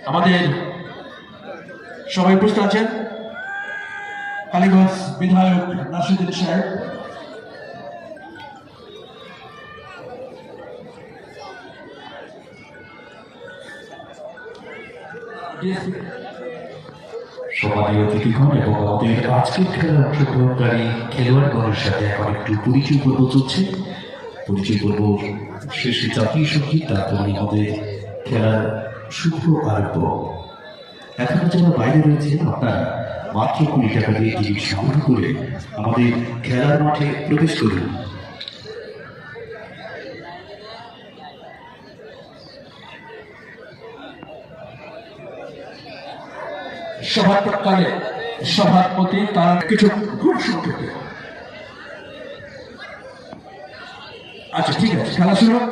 আমাদের সবাই প্রস্তুত আছেন? কালীগঞ্জ বিধায়ক নাসিরুদ্দিন সাহেব, সমাজীয় অতিথিগণ এবং আমাদের আজকের খেলার অংশগ্রহণকারী খেলোয়াড়গণের সাথে এখন একটু পরিচয় পর্ব চলছে। পরিচয় পর্ব শেষে জাতীয় সঙ্গীত, তারপরে আমাদের খেলার শুভ আরম্ভ। এখন যারা বাইরে রয়েছেন, আপনারা মাত্র 20 টাকা দিয়ে টিকিট সংগ্রহ করে আমাদের খেলার মাঠে প্রবেশ করুন। সভাকালে সভাপতি তার কিছু গুণ সম্পর্কে। আচ্ছা, ঠিক আছে, খেলা শুরু হোক।